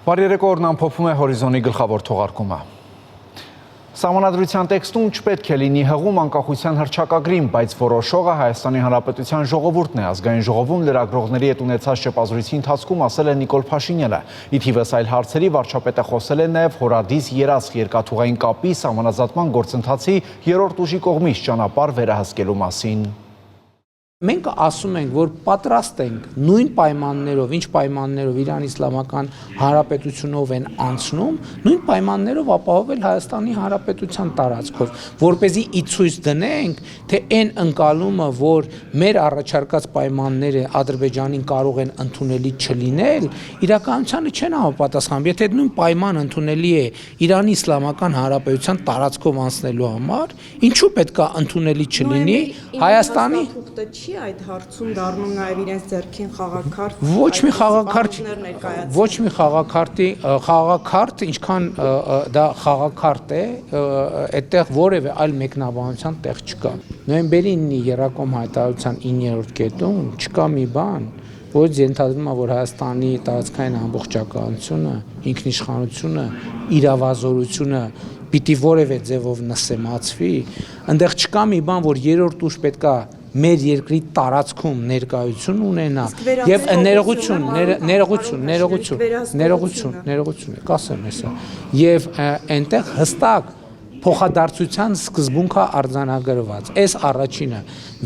Բարերեկո օրն ամփոփում է հորիզոնի գլխավոր թողարկումը։ Սահմանադրության տեքստում չպետք է լինի հղում անկախության հռչակագրին, բայց որոշողը Հայաստանի Հանրապետության ժողովուրդն է, ազգային ժողովում լրագրողների հետ ունեցած շփազրույցի ընթացքում ասել է Նիկոլ Փաշինյանը։ Ի թիվս այլ հարցերի վարչապետը խոսել է նաև Հորադիս Երասխ երկաթուղային կապի սահմանազատման գործընթացի երրորդ ուժի կողմից ճանապարհ վերահսկելու մասին։ Մենք ասում ենք, որ պատրաստ ենք նույն պայմաններով, ինչ պայմաններով Իրան Իսլամական Հանրապետությունով են անցնում, նույն պայմաններով ապահովել Հայաստանի Հանրապետության տարածքով, որպեսզի ի ցույց դնենք, թե այն ընկալումը, որ մեր առաջարկած պայմանները Ադրբեջանին կարող են ընդունելի չլինել, իրականությանը չեն համապատասխանում։ Եթե նույն պայման ընդունելի է Իրանի Իսլամական Հանրապետության տարածքով անցնելու համար, ինչու պետք է ընդունելի չլինի Հայաստանի այդ հարցում դառնում նաև իրենց ձեռքին խաղակարդ ոչ մի խաղակարդ ինչքան դա խաղակարդ է այդտեղ որևէ այլ մեկնաբանության տեղ չկա նոյեմբերի 9-ի Երակոմ հայտարարության 9-րդ կետում չկա մի բան որից ենթադրվում է որ Հայաստանի տարածքային ամբողջականությունը ինքնիշխանությունը իրավազորությունը պիտի որևէ ձևով նսեմացվի այնտեղ չկա մի բան որ երրորդ ուժ պետքա մեր երկրի տարածքում ներկայություն ունենա եւ ներողություն կասեմ հեսա եւ այնտեղ հստակ փոխադարձության սկզբունքը արձանագրված այս առաջինը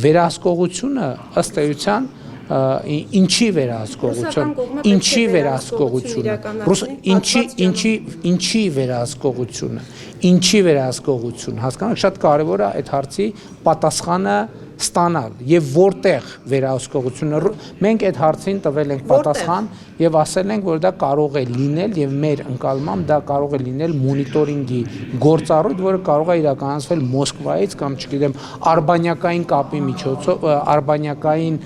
վերահսկողությունը ըստ էության ինչի վերահսկողությունը հասկանաք շատ կարեւոր է այդ հարցի պատասխանը ստանալ եւ որտեղ վերահսկողությունը մենք այդ հարցին տվել ենք պատասխան եւ ասել ենք որ դա կարող է լինել եւ մեր ընկալմամբ դա կարող է լինել մոնիտորինգի գործառույթ որը կարող է իրականացվել Մոսկվայից կամ չգիտեմ արբանյակային կապի միջոցով արբանյակային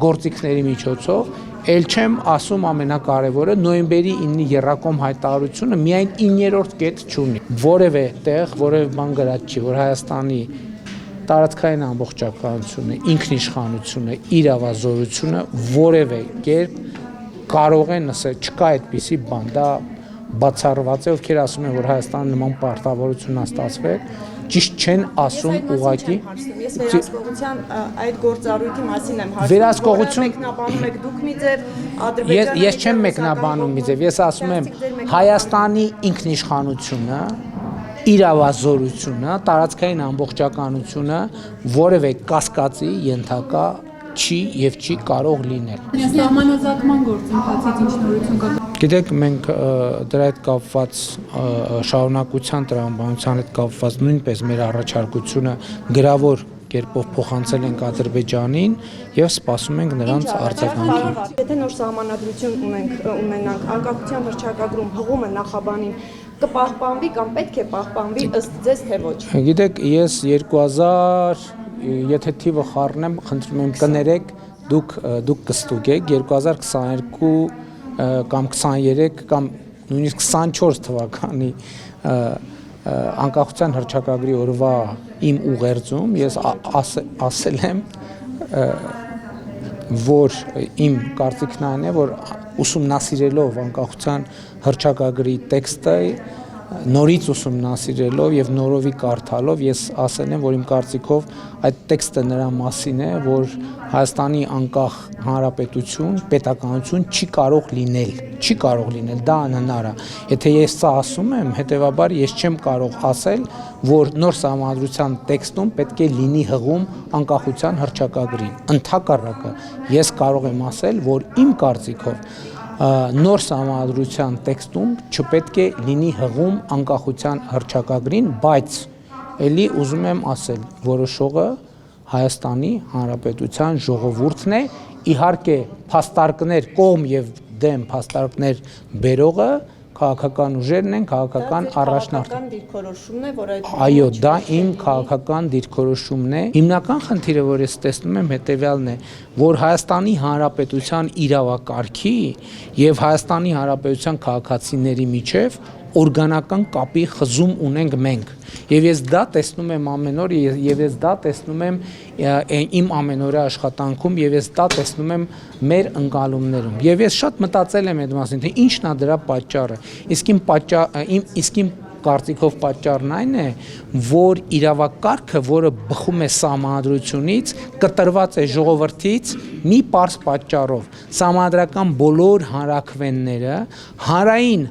գործիքների միջոցով Էլ չեմ ասում ամենակարևորը նոյեմբերի 9-ի Երակոմ հայտարարությունը միայն 9-րդ կետ չունի որևէ տեղ որևէ բան գրած չի որ Հայաստանի տարածքային ամբողջականությունը, ինքնիշխանությունը, իրավազորությունը որևէ կերպ կարող է նսել, չկա այդպիսի բան, դա բացառված է, ովքեր ասում են, որ Հայաստանը նման պարտավորություն է ստացվել, ճիշտ չեն ասում ուղղակի։ Ես վերահսկողության այդ գործառույթի մասին եմ հարցնում։ Մեկնաբանում եք դուք մի ձև, Ադրբեջանը։ Ես չեմ մեկնաբանում մի ձև, ես ասում եմ Հայաստանի ինքնիշխանությունը իրավազորությունը, տարածքային ամբողջականությունը որևէ կասկածի ենթակա չի եւ չի կարող լինել։ Սահմանազատման գործընթացից ինչ նորություն կա։ Գիտեք, մենք դրա հետ կապված շարունակության տրամաբանության հետ կապված նույնպես մեր առաջարկությունը գրավոր կերպով փոխանցել ենք Ադրբեջանին եւ սպասում ենք նրանց արձագանքին։ Եթե նոր սահմանադրություն ունենանք, անկախության հռչակագրում հղումը նախաբանին կպահպանվի կամ պետք է պահպանվի ըստ ձեզ թե ոչ։ Գիտեք, ես 2000 եթե թիվը խառնեմ, խնդրում եմ կներեք, դուք կստուգեք 2022 կամ 23 կամ նույնիսկ 24 թվականի անկախության հռչակագրի օրվա իմ ուղերձում ես ասել եմ որ իմ կարծիքն այն է որ ուսումնասիրելով անկախության հռչակագրի տեքստը նորից ուսումնասիրելով եւ նորովի կարդալով ես ասել եմ որ իմ կարծիքով այդ տեքստը նրա մասին է որ Հայաստանի անկախ հանրապետություն պետականություն չի կարող լինել դա անհնար է եթե ես սա ասում եմ հետեւաբար ես չեմ կարող ասել որ նոր սահմանադրության տեքստում պետք է լինի հղում անկախության հռչակագրին ընդհակառակը ես կարող եմ ասել որ իմ կարծիքով նոր սահմանադրության տեքստում չպետք է լինի հղում անկախության հռչակագրին, բայց ելի ուզում եմ ասել, որոշողը Հայաստանի Հանրապետության ժողովուրդն է, իհարկե փաստարկներ կողմ եւ դեմ փաստարկներ բերողը քաղաքական ուժերն են, քաղաքական առաջնորդները։ Այո, դա իմ քաղաքական դիրքորոշումն է։ Հիմնական խնդիրը, որ ես տեսնում եմ, հետեւյալն է, որ Հայաստանի Հանրապետության իրավակարգի եւ Հայաստանի Հանրապետության քաղաքացիների միջև օրգանական կապի խզում ունենք մենք։ Եվ ես դա տեսնում եմ ամեն օր, եւ ես դա տեսնում եմ իմ ամենօրյա աշխատանքում, եւ ես դա տեսնում եմ մեր ընկալումներում։ Եվ ես շատ մտածել եմ այդ մասին, թե ինչն է դրա պատճառը։ Իսկ իմ կարծիքով պատճառն այն է, որ իրավակարգը, որը բխում է սահմանադրությունից, կտրված է ժողովրդից մի պարզ պատճառով։ Սահմանադրական բոլոր հանրաքվենները հանրային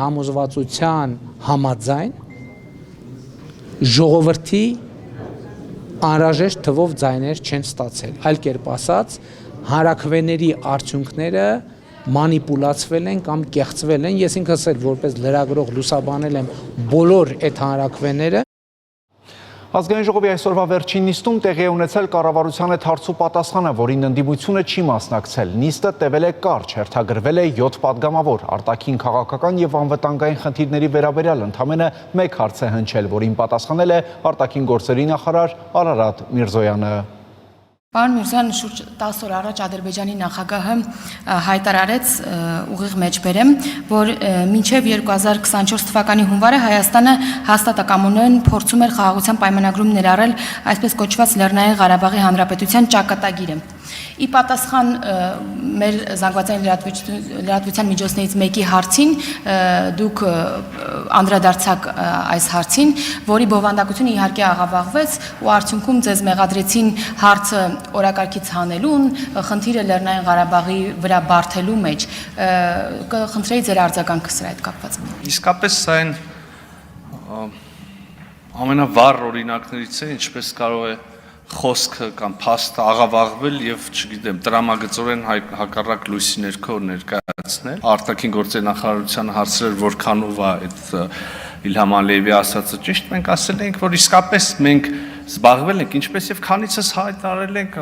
համոզվածության համաձայն ժողովրդի անհրաժեշտ թվով ձայներ չեն ստացել։ Այլ կերպ ասած, հանրաքվեների արդյունքները մանիպուլացվել են կամ կեղծվել են, ես ինքս էլ որպես լրագրող լուսաբանել եմ բոլոր այդ հանրաքվեները։ Ազգային ժողովի այսօրվա վերջին նիստում տեղի է ունեցել կառավարության այդ հարցու պատասխանը, որին ընդդիմությունը չի մասնակցել։ Նիստը տևել է կարճ, հերթագրվել է 7 падգամավոր, արտաքին քաղաքական եւ անվտանգային խնդիրների վերաբերյալ ընդամենը մեկ հարց է հնչել, որին պատասխանել է արտաքին գործերի նախարար Արարատ Միրզոյանը։ Պարոն Միրզոյան, շուրջ 10 օր առաջ Ադրբեջանի նախագահը հայտարարեց, ուղիղ մեջբերեմ, որ մինչև 2024 թվականի հունվարը Հայաստանը հաստատակամորեն փորձում էր խաղաղության պայմանագրում ներառել այսպես կոչված Լեռնային Ղարաբաղի Հանրապետության ճակատագիրը։ Ի պատասխան մեր զանգվածային լրատվության միջոցներից մեկի հարցին դուք անդրադարձաք այս հարցին, որի բովանդակությունը իհարկե աղավաղվեց ու արդյունքում ձեզ մեղադրեցին հարցը օրակարգից հանելուն, խնդիրը Լեռնային Ղարաբաղի վրա բարթելու մեջ։ Կխնդրեի ձեր արձագանքը սրա հետ կապված։ Իսկապես սա այն ամենավառ օրինակներից է, ինչպես կարող է խոսքը կամ փաստը աղավաղվել եւ, չգիտեմ, տրամագծորեն հակառակ լույսի ներքո ներկայացնել։ Արտաքին գործերի նախարարության հարցեր որքանով է այդ Իլհամ Ալիևի ասածը ճիշտ, մենք ասել ենք, որ իսկապես մենք զբաղվել ենք, ինչպես եւ քանիցս հայտարարել ենք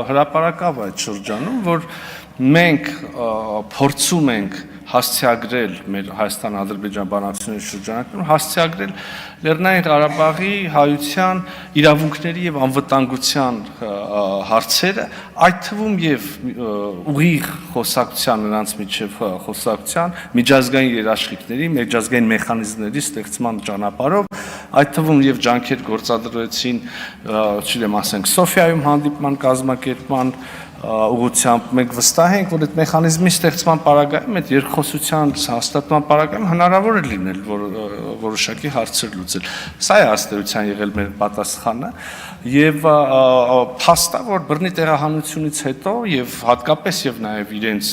հրապարակավ այդ շրջանում, որ մենք փորձում ենք հասցեագրել մեր Հայաստան-Ադրբեջան բանակցությունների շրջանակում հասցեագրել Լեռնային Ղարաբաղի հայության իրավունքների եւ անվտանգության հարցերը, այդ թվում եւ ուղիղ խոսակցության նրանց միջև խոսակցության, միջազգային երաշխիքների, միջազգային մեխանիզմների ստեղծման ճանապարհով, այդ թվում եւ ջանքեր գործադրեցին, չգիտեմ, ասենք Սոֆիայում հանդիպման կազմակերպման ուղղությամբ մենք վստահ ենք, որ այդ մեխանիզմի ստեղծման պարագայում, այդ երկխոսության հաստատման պարագայում հնարավոր է լինել որոշակի հարցեր լուծել։ Սա է ըստ էության եղել մեր պատասխանը եւ փաստա, որ բռնի տեղահանությունից հետո եւ հատկապես եւ նաեւ իրենց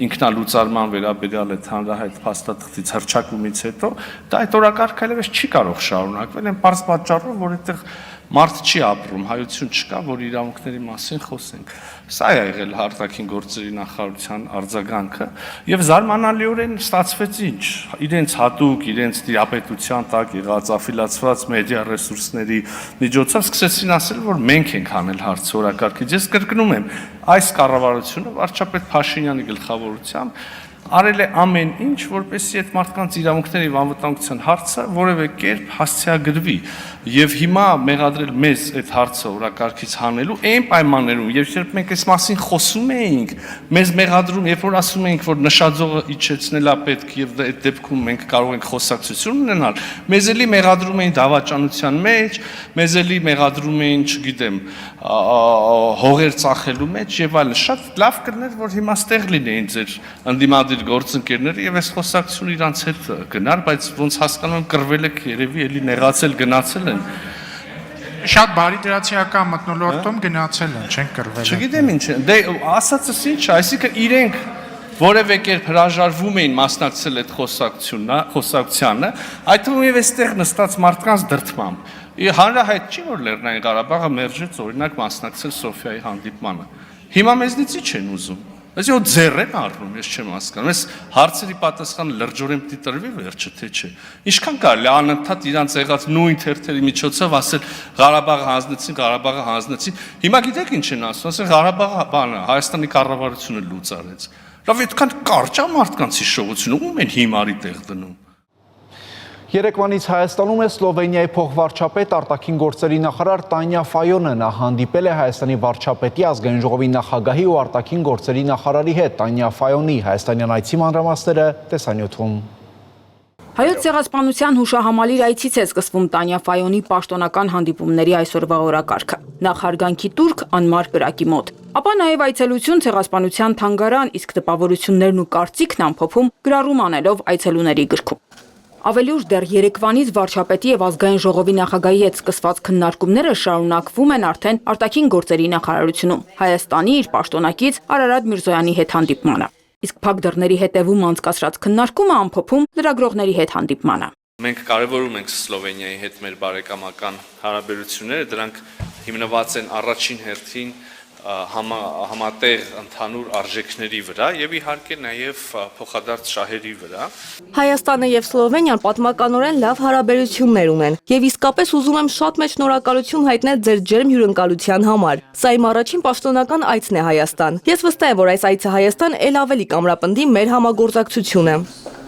ինքնալուծարման վերաբերյալ այդ հանրահայտ փաստաթղթից հրճակումից հետո դա այդ օրակարգը այլևս չի կարող շարունակվել այն պարզ պատճառով, որ այդտեղ մարդ չի ապրում, հայություն չկա, որ իրավունքների մասին խոսենք։ Սա է եղել արտաքին գործերի նախարարության արձագանքը եւ զարմանալիորեն ստացվեց ինչ, իրենց հատուկ, իրենց դիապետության տակ եղած աֆիլացված մեդիա ռեսուրսների միջոցով սկսեցին ասել, որ մենք ենք անել հարցը օրակարգից։ Ես կրկնում եմ, այս կառավարությունը վարչապետ Փաշինյանի գլխավորությամբ արել է ամեն ինչ, որպեսզի այդ մարդկանց իրավունքների եւ անվտանգության հարցը որևէ կերպ հասցեագրվի եւ հիմա մեղադրել մեզ այդ հարցը օրակարգից հանելու այն պայմաններում, երբ մենք այս մասին խոսում էինք, մեզ մեղադրում, երբ որ ասում էինք, որ նշաձողը իջեցնել է պետք եւ այդ դեպքում մենք կարող ենք խոսակցություն ունենալ, մեզ էլի մեղադրում էին դավաճանության մեջ, մեզ էլի մեղադրում էին, չգիտեմ, հողեր ծախելու մեջ եւ այլն։ Շատ լավ կներ, որ հիմա ստեղ լինեին ձեր ընդդիմադիր գործընկերները եւ այս խոսակցությունը իրանց հետ գնար, բայց ոնց հասկանում եմ կռվել եք երևի էլի նեղացել գնացել են։ Շատ բարի դրացիական մթնոլորտում գնացել են, չեն կռվել։ Չգիտեմ ինչ է։ Դե ասածս ինչ է, այսինքն իրենք որևէ կերպ հրաժարվում էին մասնակցել այդ խոսակցությանը, այդ թվում եւ այստեղ նստած մարդկանց դրդմամբ։ Հանրահայտ չի, որ Լեռնային Ղարաբաղը մերժեց օրինակ մասնակցել Սոֆիայի հանդիպմանը։ Հիմա մեզնից ի՞նչ են ուզում։ Այսինքն ու ձեռ են առնում, ես չեմ հասկանում։ Այս հարցերի պատասխանը լրջորեն պիտի տրվի վերջը, թե չէ։ Ինչքան կարելի է անընդհատ իրանց եղած նույն թերթերի միջոցով ասել Ղարաբաղը հանձնեցին։ Հիմա գիտեք ինչ են ասում, ասեն Ղարաբաղը բանը Հայաստանի կառավարությունը լուծարեց։ Լավ, այդքան կարճ է մարդկանց հիշողությունը, ում են հիմարի տեղ դնում։ Երեկվանից Հայաստանում է Սլովենիայի փոխվարչապետ արտաքին գործերի նախարար Տանյա Ֆայոնը նա հանդիպել է Հայաստանի վարչապետի ազգային ժողովի նախագահի ու արտաքին գործերի նախարարի հետ Տանյա Ֆայոնի հայաստանյան այցի մանրամասները տեսանյութում։ Հայոց ցեղասպանության հուշահամալիր այցից է սկսվում Տանյա Ֆայոնի պաշտոնական հանդիպումների այսօրվա օրակարգը։ Նախ հարգանքի տուրք անմար կրակի մոտ։ Ապա նաև այցելություն ցեղասպանության թանգարան, իսկ տպավորություններն ու կարծիքն ամփոփում գրառում անելով այցելուների գրքում։ Ավելի ուշ դեռ երեկվանից վարչապետի եւ ազգային ժողովի նախագահի հետ սկսված քննարկումները շարունակվում են արդեն արտաքին գործերի նախարարությունում Հայաստանի իր պաշտոնակից Արարատ Միրզոյանի հետ հանդիպմանը։ Իսկ փակ դռների հետևում անցկացրած քննարկումը ամփոփում լրագրողների հետ հանդիպմանը։ Մենք կարևորում ենք Սլովենիայի հետ մեր բարեկամական հարաբերությունները, դրանք հիմնված են առաջին հերթին համատեղ ընդհանուր արժեքների վրա եւ իհարկե նաեւ փոխադարձ շահերի վրա։ Հայաստանը եւ Սլովենիան պատմականորեն լավ հարաբերություններ ունեն եւ իսկապես ուզում եմ շատ մեծ շնորհակալություն հայտնել ձեր ջերմ հյուրընկալության համար։ Սա իմ առաջին պաշտոնական այցն է Հայաստան։ Ես վստահ եմ, որ այս այցը Հայաստան ել ավելի կամրապնդի մեր համագործակցությունը։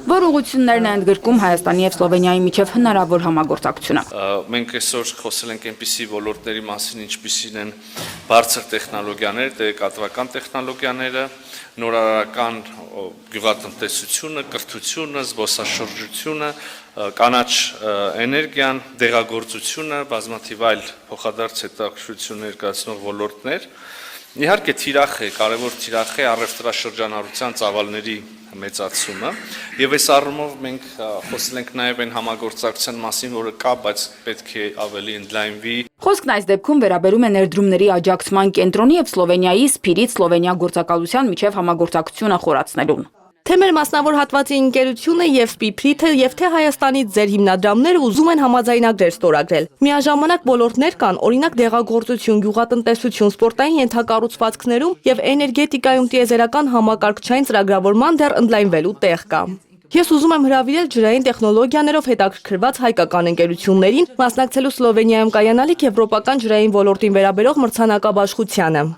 Որ ուղղություններն են ընդգրկում Հայաստանի եւ Սլովենիայի միջև հնարավոր համագործակցությունը։ Մենք այսօր խոսել ենք այնպիսի ոլորտների մասին, ինչպիսին են բարձր տեխնոլոգիաները, տեղեկատվական տեխնոլոգիաները, նորարարական գյուղատնտեսությունը, կրթությունը, զբոսաշրջությունը, կանաչ էներգիան, դեղագործությունը, բազմաթիվ այլ փոխադարձ հետաքրքրություն ներկայացնող ոլորտներ։ Իհարկե թիրախ է, կարևոր թիրախ է առևտրաշրջանառության ծավալների մեծացումը եւ այս առումով մենք խոսել ենք նաեւ այն համագործակցության մասին, որը կա, բայց պետք է ավելի ընդլայնվի։ Խոսքն այս դեպքում վերաբերում է ներդրումների աջակցման կենտրոնի եւ Սլովենիայի Սփիրիտ Սլովենիա գործակալության միջև համագործակցությունը խորացնելուն։ Թե մեր մասնավոր հատվածի ընկերությունը եւ Սփիփրիթը եւ թե Հայաստանից ձեր հիմնադրամները ուզում են համաձայնագրեր ստորագրել։ Միաժամանակ ոլորտներ կան, օրինակ դեղագործություն, գյուղատնտեսություն, սպորտային ենթակառուցվածքներում եւ էներգետիկայում տիեզերական համակարգչային ծրագրավորման դեռ ընդլայնվելու տեղ կա։ Ես ուզում եմ հրավիրել ջրային տեխնոլոգիաներով հետաքրքրված հայկական ընկերություններին մասնակցելու Սլովենիայում կայանալիք եվրոպական ջրային ոլորտին վերաբերող մրցանակաբաշխությանը։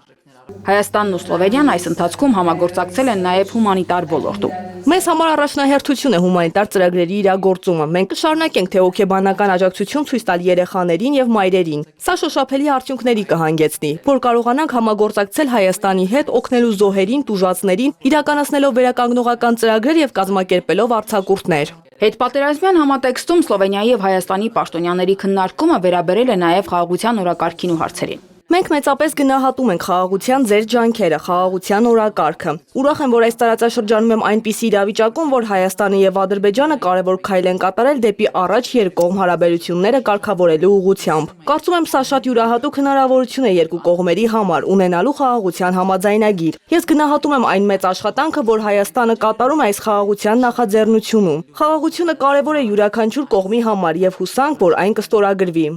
Հայաստանն ու Սլովենիան այս ընթացքում համագործակցել են նաև հումանիտար ոլորտում։ Մեզ համար առաջնահերթություն է հումանիտար ծրագրերի իրագործումը։ Մենք կշարունակենք թե հոգեբանական աջակցություն ցույց տալ երեխաներին եւ մայրերին։ Սա շոշափելի արդյունքների կհանգեցնի, որ կարողանանք համագործակցել Հայաստանի հետ, օգնելու զոհերին, տուժածներին, իրականացնելով վերականգնողական ծրագրեր եւ կազմակերպելով արձակուրդներ։ Հետպատերազմյան համատեքստում Սլովենիայի եւ Հայաստանի պաշտոնյաների քննարկումը վերաբերել է նաեւ խաղաղության օրակարգին ու հարցերին։ Մենք մեծապես գնահատում ենք խաղաղության ձեր ջանքերը, խաղաղության օրակարգը։ Ուրախ եմ, որ այս տարածաշրջանում եմ այնպիսի իրավիճակում, որ Հայաստանը եւ Ադրբեջանը կարևոր քայլ են կատարել դեպի առաջ երկկողմ հարաբերությունները կարգավորելու ուղղությամբ։ Կարծում եմ, սա շատ յուրահատուկ հնարավորություն է երկու կողմերի համար ունենալու խաղաղության համաձայնագիր։ Ես գնահատում եմ այն մեծ աշխատանքը, որ Հայաստանը կատարում է այս խաղաղության նախաձեռնությունում։ Խաղաղությունը կարևոր է յուրաքանչյուր կողմի համար եւ հուսանք, որ այն կստորագրվի։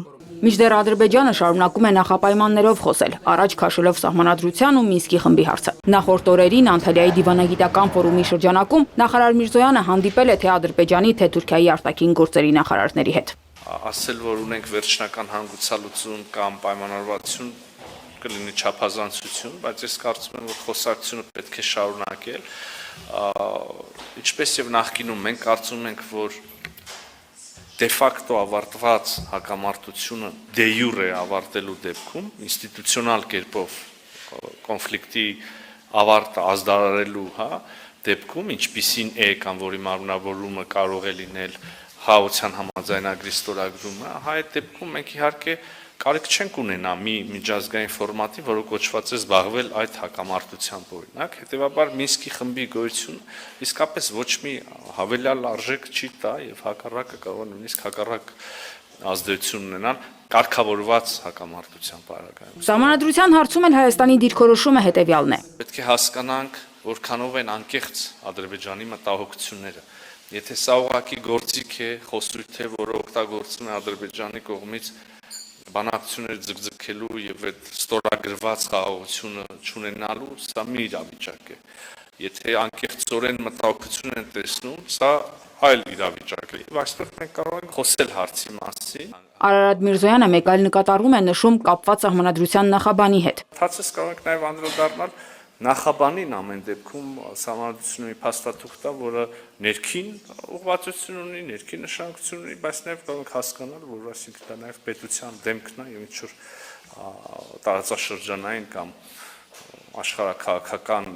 Մինչդեռ Ադրբեջանը շարունակում է նախապայմաններով խոսել, առաջ քաշելով սահմանադրության ու Մինսկի խմբի հարցը։ Նախորդ օրերին Անտալիայի դիվանագիտական ֆորումի շրջանակում նախարար Միրզոյանը հանդիպել է թե Ադրբեջանի, թե Թուրքիայի արտաքին գործերի նախարարների հետ։ Ասել, որ ունենք վերջնական հանգուցալուծում կամ պայմանավորվածություն կլինի չափազանցություն, բայց ես կարծում եմ, որ խոսակցությունը պետք է շարունակել։ Ինչպես եւ նախկինում մենք կարծում ենք, որ դե ֆակտո ավարտված հակամարտությունը դե յուրե ավարտելու դեպքում ինստիտուցիոնալ կերպով կոնֆլիկտի ավարտը ազդարարելու դեպքում ինչպիսին է կամ որի մարմնավորումը կարող է լինել խաղաղության համաձայնագրի ստորագրումը, այդ դեպքում մենք իհարկե կարիք չենք ունենա մի միջազգային ֆորմատի, որը կոչված է զբաղվել այդ հակամարտությամբ օրինակ, հետեւաբար Մինսկի խմբի գոյությունը իսկապես ոչ մի հավելյալ արժեք չի տա եւ հակառակը կարող է նույնիսկ հակառակ ազդեցություն ունենալ կարգավորված հակամարտության պարագայում։ Սահմանադրության հարցում էլ Հայաստանի դիրքորոշումը հետեւյալն է։ Պետք է հասկանանք, որքանով են անկեղծ Ադրբեջանի մտահոգությունները։ Եթե սա ուղղակի գործիք է, խոսույթ է, որը օգտագործվում է Ադրբեջանի կողմից բանակցություններ ձգձգելու եւ այդ ստորագրված խաղաղությունը չունենալու, սա մի իրավիճակ է։ Եթե անկեղծորեն մտահոգություն են տեսնում, սա այլ իրավիճակ է։ Եվ այստեղ մենք կարող ենք խոսել հարցի մասին։ Արարատ Միրզոյանը մեկ այլ նկատառում է նշում կապված սահմանադրության նախաբանի հետ։ Հացս կարող ենք նաեւ անդրադառնալ Նախաբանին ամեն դեպքում համանդրությունը մի փաստաթուղթ է, որը ներքին ուղղվածություն ունի, ներքին նշանակություն ունի, բայց նաև կարող ենք հասկանալ, որ այսինքն դա նաև պետության դեմքն է եւ ինչ որ տարածաշրջանային կամ աշխարհաքաղաքական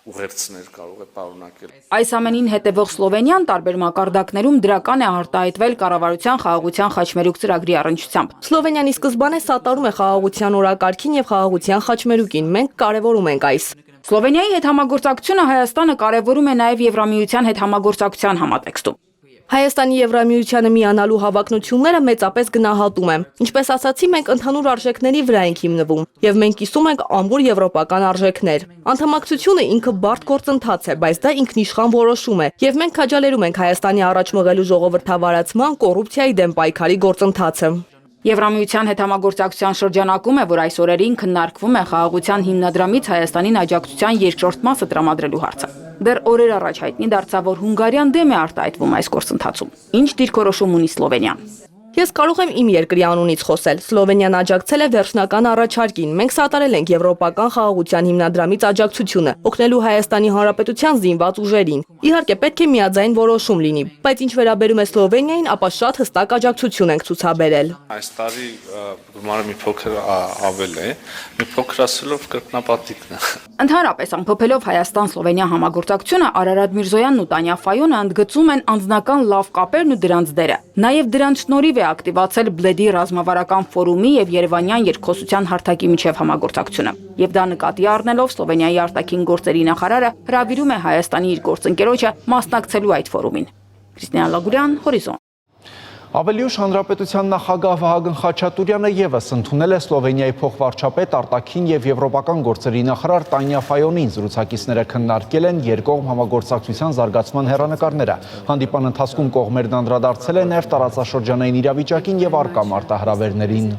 ուղերձներ կարող է պարունակել։ Այս ամենին հետևող Սլովենիան տարբեր մակարդակներում դրական է արտահայտվել կառավարության խաղաղության խաչմերուկ ծրագրի առնչությամբ։ Սլովենիան ի սկզբանե սատարում է խաղաղության օրակարգին եւ խաղաղության խաչմերուկին։ Մենք կարևորում ենք այս։ Սլովենիայի հետ համագործակցությունը Հայաստանը կարևորում է նաև Եվրամիության հետ համագործակցության համատեքստում։ Հայաստանի Եվրամիությանը միանալու հավակնությունները մեծապես գնահատում եմ։ Ինչպես ասացի, մենք ընդհանուր արժեքների վրա ենք հիմնվում եւ մենք կիսում ենք ամուր եվրոպական արժեքներ։ Անդամակցությունը ինքը բարդ գործընթաց է, բայց դա ինքնիշխան որոշում է եւ մենք քաջալերում ենք Հայաստանի առաջ մղելու ժողովրդավարացման, կոռուպցիայի դեմ պայքարի գործընթացը։ Եվրամիության հետ համագործակցության շրջանակում է, որ այս օրերին քննարկվում է խաղաղության հիմնադրամից Հայաստանին աջակցության երկրորդ մասը տրամադրելու հարցը։ Դեռ օրեր առաջ հայտնի դարձավ, որ Հունգարիան դեմ է արտահայտվում այս գործընթացում։ Ինչ դիրքորոշում ունի Սլովենիան։ Ես կարող եմ իմ երկրի անունից խոսել։ Սլովենիան աջակցել է վերջնական առաջարկին։ Մենք սատարել ենք Եվրոպական խաղաղության հիմնադրամից աջակցությունը, օգնելու Հայաստանի Հանրապետության զինված ուժերին։ Իհարկե, պետք է միաձայն որոշում լինի, բայց ինչ վերաբերում է Սլովենիային, ապա շատ հստակ աջակցություն ենք ցուցաբերել։ Այս տարի գումարը մի փոքր ավել է, մի փոքր ասելով կրկնապատիկն է։ Ընդհանրապես ամփոփելով Հայաստան-Սլովենիա համագործակցությունը Արարատ Միրզոյանն ու Տանյա Ֆայոնը ընդգծում են անձնական լավ կապերն ու դրանց դերը։ Նաև դրանց շնորհիվ է ակտիվացել Բլեդի ռազմավարական ֆորումի եւ Երևանյան երկխոսության հարթակի միջև համագործակցությունը։ Եվ դա նկատի առնելով Սլովենիայի արտաքին գործերի նախարարը հրավիրում է Հայաստանի իր գործընկերոջը մասնակցելու այդ ֆորումին։ Քրիստինա Լագուրյան, Հորիզոն։ Ավելի ուշ Հանրապետության նախագահ Վահագն Խաչատուրյանը ևս ընդունել է Սլովենիայի փոխվարչապետ արտաքին եւ եվրոպական գործերի նախարար Տանյա Ֆայոնին։ Զրուցակիցները քննարկել են երկկողմ համագործակցության զարգացման հեռանկարները։ Հանդիպան ընթացքում կողմերն անդրադարձել են նաեւ տարածաշրջանային իրավիճակին եւ առկա մարտահրավերներին։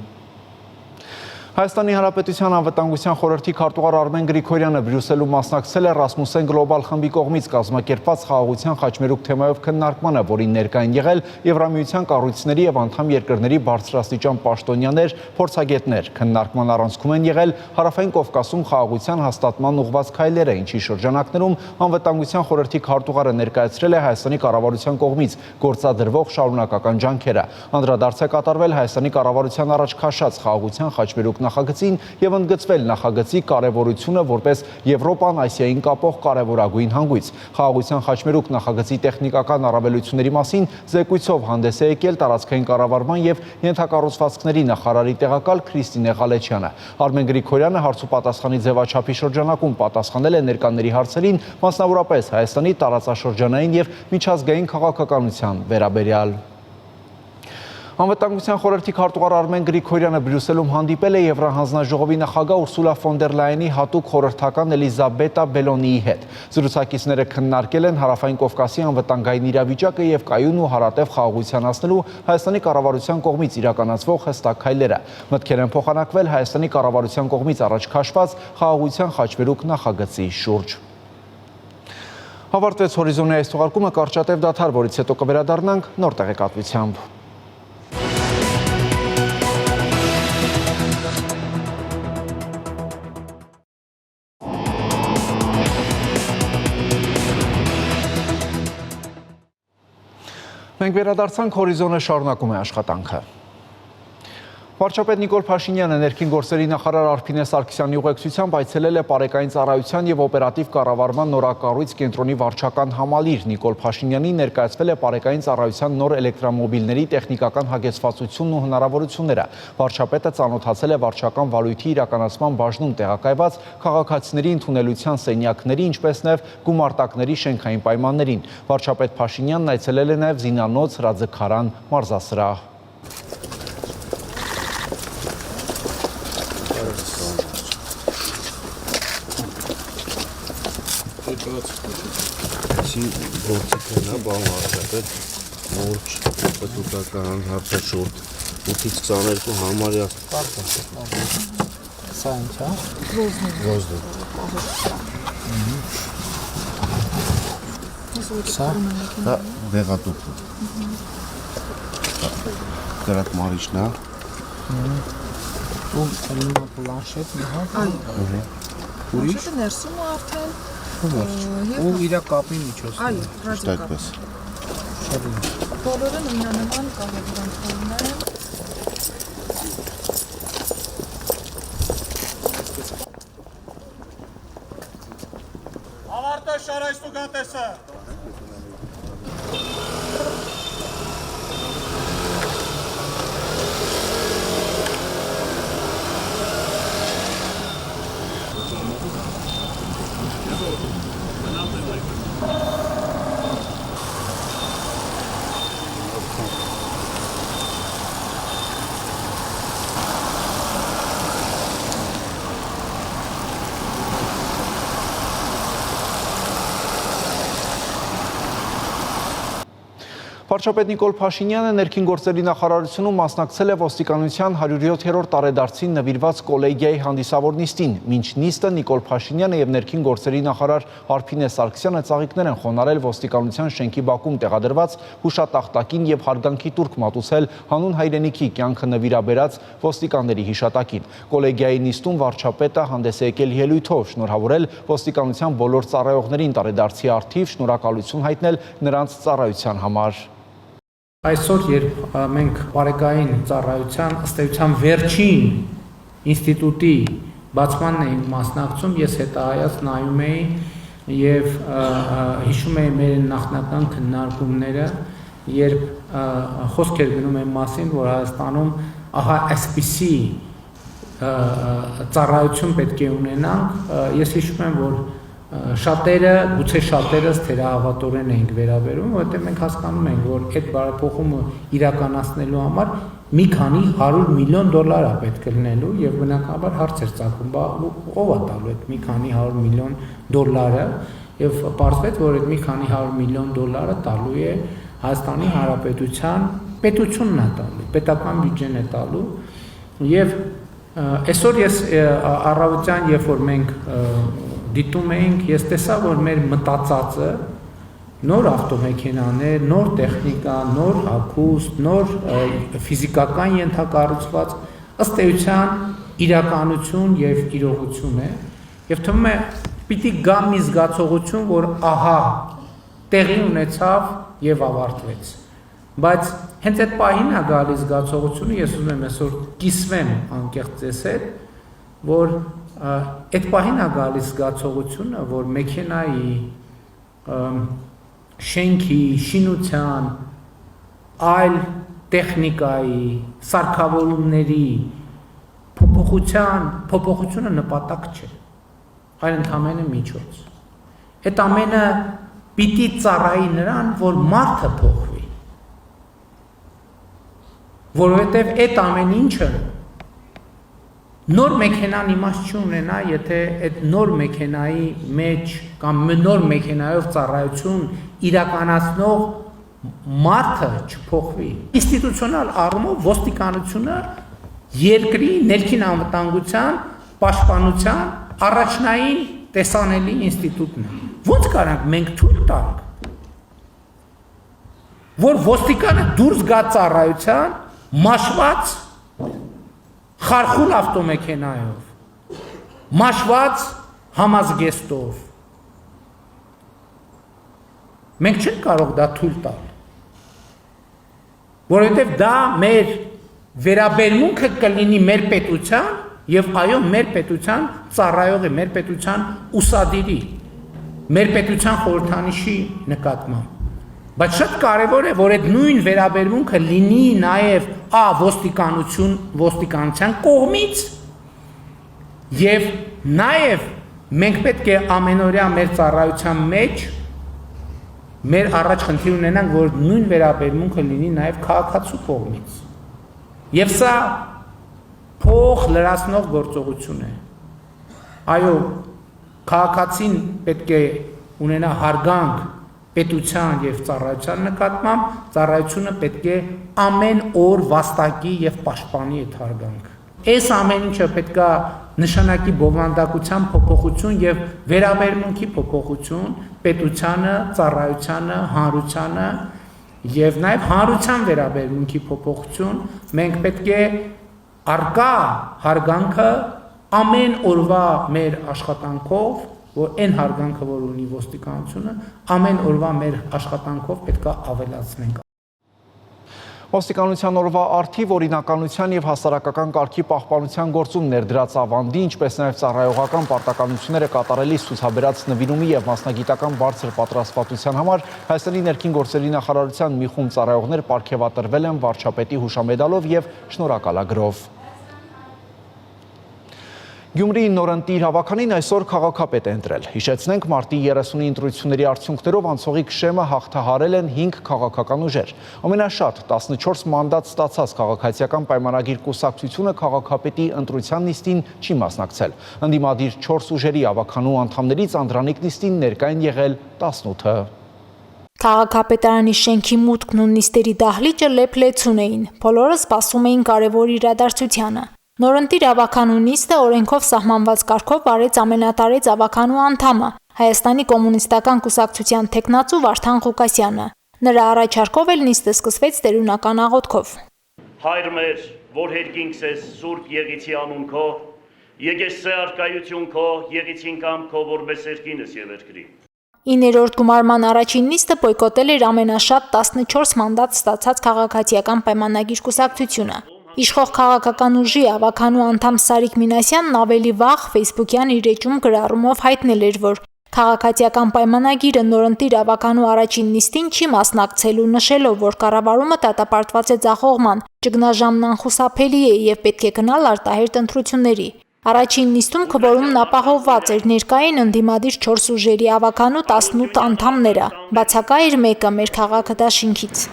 Հայաստանի Հանրապետության անվտանգության խորհրդի քարտուղար Արմեն Գրիգորյանը Բրյուսելում մասնակցել է Ռասմուսեն գլոբալ խմբի կողմից կազմակերպված խաղաղության խաչմերուկ թեմայով քննարկմանը, որին ներկա են եղել Եվրամիության կառույցների եւ անդամ երկրների բարձրաստիճան պաշտոնյաներ, փորձագետներ։ Քննարկման առանցքում են եղել Հարավային Կովկասում խաղաղության հաստատման ուղղված քայլերը, ինչի շրջանակներում անվտանգության խորհրդի քարտուղարը ներկայացրել է Հայաստանի կառավարության կողմից գործադրվող շարունակական ջանքերը։ Անդրադարձ է կատարվել Հայաստանի կառավարության առաջ քաշած խաղաղության խաչմերուկ նախագծին եւ ընդգծվել նախագծի կարևորությունը որպես Եվրոպան Ասիային կապող կարևորագույն հանգույց։ Խաղաղության խաչմերուկ նախագծի տեխնիկական առավելությունների մասին զեկույցով հանդես է եկել տարածքային կառավարման եւ ենթակառուցվածքների նախարարի տեղակալ Քրիստինե Ղալեչյանը։ Արմեն Գրիգորյանը հարց ու պատասխանի ձևաչափի շրջանակում պատասխանել է ներկաների հարցերին, մասնավորապես Հայաստանի տարածաշրջանային եւ միջազգային քաղաքականության վերաբերյալ։ Անվտանգության խորհրդի քարտուղար Արմեն Գրիգորյանը Բրյուսելում հանդիպել է Եվրահանձնաժողովի նախագահ Ուրսուլա ֆոն դեր Լայենի հատուկ խորհրդական Էլիզաբետա Բելոնիի հետ։ Զրուցակիցները քննարկել են Հարավային Կովկասի անվտանգային իրավիճակը եւ կայուն ու հարատև խաղաղության հասնելու Հայաստանի կառավարության կողմից իրականացվող հստակ քայլերը։ Մտքեր են փոխանակվել Հայաստանի կառավարության կողմից առաջ քաշված խաղաղության խաչմերուկ նախագծի շուրջ։ Ավարտվեց Հորիզոնի այս թողարկումը, կարճատև դադար, որից հետո կվերադառնանք նոր տեղեկատվությամբ։ Մենք վերադարձանք, Հորիզոնը շարունակում է աշխատանքը։ Վարչապետ Նիկոլ Փաշինյանը ներքին գործերի նախարար Արփինե Սարգսյանի ուղեկցությամբ այցելել է Պարեկային ծառայության եւ օպերատիվ կառավարման նորակառույց կենտրոնի վարչական համալիր։ Նիկոլ Փաշինյանին ներկայացվել է Պարեկային ծառայության նոր էլեկտրամոբիլների տեխնիկական հագեցվածությունն ու հնարավորությունները։ Վարչապետը ծանոթացել է վարչական վարույթի իրականացման բաժնում տեղակայված քաղաքացիների ընդունելության սենյակների, ինչպես նաեւ գումարտակների շենքային պայմաններին։ Վարչապետ Փաշինյանն այցելել է նաեւ Զինանոց, Հրաձգարան մարզասրահ։ Գործիքն է, բան վարչապետ, մորջ, պետության հարցաշորդ, 8-ից 22 համարյա։ Սա ինչ է։ Ոզդուկ։ Սա դա դեղատուկ։ Գրակ մարիչն է։ ու հիմա պլանշետ մի հատ ուրիշ ներսում է արդեն ու իր կապի միջոցն այո, ռադիկալ։ Այդպես։ Բոլորը նմանական կարգավորումներ են։ Ավարտը շարայստու գատեսը։ Վարչապետ Նիկոլ Փաշինյանը ներքին գործերի նախարարությունում մասնակցել է ոստիկանության 107-րդ տարեդարձին նվիրված կոլեգիայի հանդիսավոր նիստին։ Մինչ նիստը Նիկոլ Փաշինյանը եւ ներքին գործերի նախարար Արփինե Սարգսյանը ծաղիկներ են խոնարհել ոստիկանության շենքի բակում տեղադրված հուշատախտակին եւ հարգանքի տուրք մատուցել հանուն հայրենիքի կյանքը նվիրաբերած ոստիկանների հիշատակին։ Կոլեգիայի նիստում վարչապետը հանդես է եկել ելույթով շնորհավորել ոստիկանության բոլոր ծառայողներին տարեդարձի առթիվ, շնորհակալություն հայտնել նրանց ծառայության համար։ Այսօր, երբ մենք բարեկային ծառայության ըստ էության վերջին ինստիտուտի բացմանն էինք մասնակցում, ես հետահայաց նայում էի եւ հիշում էի մեր նախնական քննարկումները, երբ խոսք էր գնում այն մասին, որ Հայաստանում ահա այսպիսի ծառայություն պետք է ունենանք, ես հիշում եմ, որ շատերը, գուցե շատերս թերահավատորեն էինք վերաբերում, որովհետև մենք հասկանում ենք, որ այդ բարեփոխումը իրականացնելու համար մի քանի 100 միլիոն դոլար է պետք լինելու եւ բնականաբար հարց էր ծագում, ով է տալու այդ մի քանի 100 միլիոն դոլարը եւ պարզվեց, որ այդ մի քանի 100 միլիոն դոլարը տալու է Հայաստանի Հանրապետության պետությունն է տալու, պետական բյուջեն է տալու եւ այսօր ես առավոտյան, երբ որ մենք դիտում էինք, ես տեսա, որ մեր մտածածը նոր ավտոմեքենաներ, նոր տեխնիկա, նոր հագուստ, նոր ֆիզիկական ենթակառուցված ըստ էության իրականություն եւ իրողություն է եւ թվում է պիտի գա մի զգացողություն, որ ահա տեղի ունեցավ եւ ավարտվեց, բայց հենց այդ պահին է գալիս զգացողությունը, ես ուզում եմ այսօր կիսվեմ անկեղծ ձեզ հետ, որ այդ պահին է գալիս զգացողությունը, որ մեքենայի, շենքի, շինության, այլ տեխնիկայի, սարքավորումների փոփոխությունը նպատակ չէ, այլ ընդամենը միջոց։ Այդ ամենը պիտի ծառայի նրան, որ մարդը փոխվի, որովհետև այդ ամեն ինչը նոր մեքենան իմաստ չունենա, եթե այդ նոր մեքենայի մեջ կամ նոր մեքենայով ծառայություն իրականացնող մարդը չփոխվի։ Ինստիտուցիոնալ առումով ոստիկանությունը երկրի ներքին անվտանգության, պաշտպանության առաջնային տեսանելի ինստիտուտն է։ Ո՞նց կարանք մենք թույլ տանք, որ ոստիկանը դուրս գա ծառայության մաշված խարխուլ ավտոմեքենայով, մաշված համազգեստով։ Մենք չենք կարող դա թույլ տալ, որովհետև դա մեր վերաբերմունքը կլինի մեր պետության եւ այո մեր պետության ծառայողի, մեր պետության ուսադիրի, մեր պետության խորհրդանիշի նկատմամբ։ Բայց շատ կարևոր է, որ այդ նույն վերաբերմունքը լինի նաև ոստիկանության կողմից եւ նաև մենք պետք է ամենօրյա մեր ծառայության մեջ մեր առաջ խնդիր ունենանք, որ նույն վերաբերմունքը լինի նաև քաղաքացու կողմից։ Եվ սա փող լրացնող գործողություն է։ Այո, քաղաքացին պետք է ունենա հարգանք պետության եւ ծառայության նկատմամբ, ծառայությունը պետք է ամեն օր վաստակի եւ պաշտպանի այդ հարգանքը։ Այս ամեն ինչը պետք է նշանակի բովանդակության փոփոխություն եւ վերաբերմունքի փոփոխություն պետությանը, ծառայությանը, հանրությանը եւ նաեւ հանրության վերաբերմունքի փոփոխություն։ Մենք պետք է Արկա հարգանքը ամեն օրվա մեր աշխատանքով, որ այն հարգանքը, որ ունի ոստիկանությունը, ամեն օրվա մեր աշխատանքով պետք է ավելացնենք։ Ոստիկանության օրվա առթիվ օրինականության եւ հասարակական կարգի պահպանության գործում ներդրած ավանդի, ինչպես նաեւ ծառայողական պարտականությունները կատարելիս ցուցաբերած նվիրումի եւ մասնագիտական բարձր պատրաստվածության համար Հայաստանի ներքին գործերի նախարարության մի խումբ ծառայողներ պարգևատրվել են վարչապետի հուշամեդալով եւ շնորհակալագրով։ Գյումրիի նորընտիր հավաքանին այսօր քաղաքապետ է ընտրել։ Հիշեցնենք, մարտի 30-ի ընտրությունների արդյունքներով անցողիկ շեմը հաղթահարել են 5 քաղաքական ուժեր։ Ամենաշատ 14 մանդատ ստացած քաղաքացիական պայմանագիր կուսակցությունը քաղաքապետի ընտրության նիստին չի մասնակցել։ Ընդդիմադիր 4 ուժերի հավաքանու անդամներից Անդրանիկ նիստին ներկա են եղել 18-ը։ Քաղաքապետարանի շենքի մուտքն ու նիստերի դահլիճը լեփ-լեցուն էին։ Բոլորը սպասում էին կարևոր իրադարձությանը։ Նորընտիր ավականու նիստը օրենքով սահմանված կարգով արեց ամենատարեց ավականու անդամը, Հայաստանի կոմունիստական կուսակցության թեկնածու Վարդան Ղուկասյանը։ Նրա առաջարկով էլ նիստը սկսվեց տերունական աղոթքով։ Հայր մեր, որ հերկինքս ես Սուրբ Եղիցի անուն քո, եկես սե արկայություն քո, Եղիցին կամ քո որպես երկինս եւ երկրի։ 9-րդ գումարման առաջին նիստը բոյկոտել էր ամենաշատ 14 մանդատ ստացած քաղաքացիական պայմանագիր կուսակցությունը։ Իշխող քաղաքական ուժի ավականու անդամ Սարիկ Մինասյանն ավելի վաղ Facebook-յան իր էջում գրառումով հայտնել էր, որ քաղաքացիական պայմանագիրը նորընտիր ավականու առաջին նիստին չի մասնակցելու, նշելով, որ կառավարումը դատապարտված է ձախողման, ճգնաժամն անխուսափելի է եւ պետք է գնալ արտահերթ ընտրությունների։ Առաջին նիստում քվորումն ապահովված էր, ներկա էին ընդդիմադիր 4 ուժերի ավականու 18 անդամները, բացակա էր մեկը մեր քաղաքադաշինքից։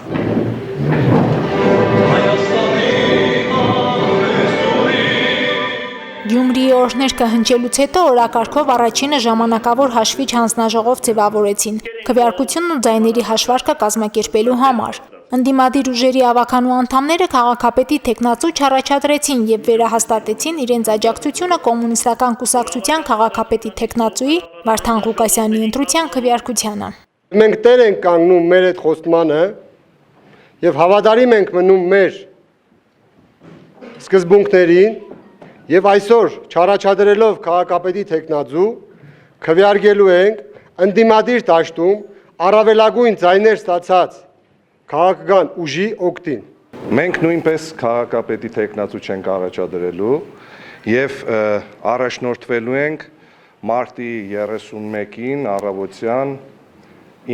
Գյումրիի օրհներգը հնչելուց հետո օրակարգով առաջինը ժամանակավոր հաշվիչ հանձնաժողով ձևավորեցին, քվեարկությունն ու ձայների հաշվարկը կազմակերպելու համար։ Ընդդիմադիր ուժերի ավականու անդամները քաղաքապետի թեկնածու չառաջադրեցին եւ վերահաստատեցին իրենց աջակցությունը կոմունիստական կուսակցության քաղաքապետի թեկնածուի Վարդան Ղուկասյանի ընտրության քվեարկությանը։ Մենք տեր ենք կանգնում մեր այդ խոստմանը եւ հավատարիմ ենք մնում մեր սկզբունքներին եւ այսօր չառաջադրելով քաղաքապետի թեկնածու քվեարկելու ենք ընդդիմադիր դաշտում առավելագույն ձայներ ստացած քաղաքական ուժի օգտին։ Մենք նույնպես քաղաքապետի թեկնածու չենք առաջադրելու եւ առաջնորդվելու ենք մարտի 31-ին առավոտյան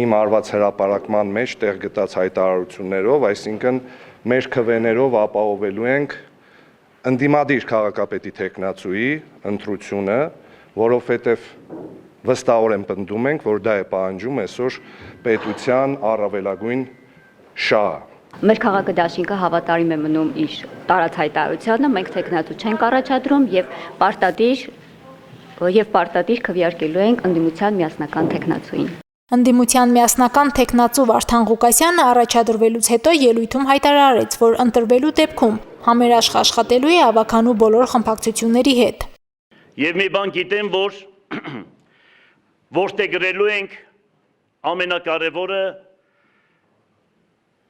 իմ արված հրապարակման մեջ տեղ գտած հայտարարություններով, այսինքն մեր քվեներով ապահովելու ենք ընդդիմադիր քաղաքապետի թեկնածուի ընտրությունը, որովհետև վստահորեն պնդում ենք, որ դա է պահանջում այսօր պետության առավելագույն շահը։ Մեր քաղաքադաշինքը հավատարիմ է մնում իր տարած հայտարարությանը, մենք թեկնածու չենք առաջադրում եւ պարտադիր քվեարկելու ենք ընդդիմության միասնական թեկնածուին։ Ընդդիմության միասնական թեկնածու Վարդան Ղուկասյանը առաջադրվելուց հետո ելույթում հայտարարեց, որ ընտրվելու դեպքում համերաշխ աշխատելու է ավականու բոլոր խմբակցությունների հետ։ Եվ մի բան գիտեմ, որ որտեղ գրելու ենք ամենակարևորը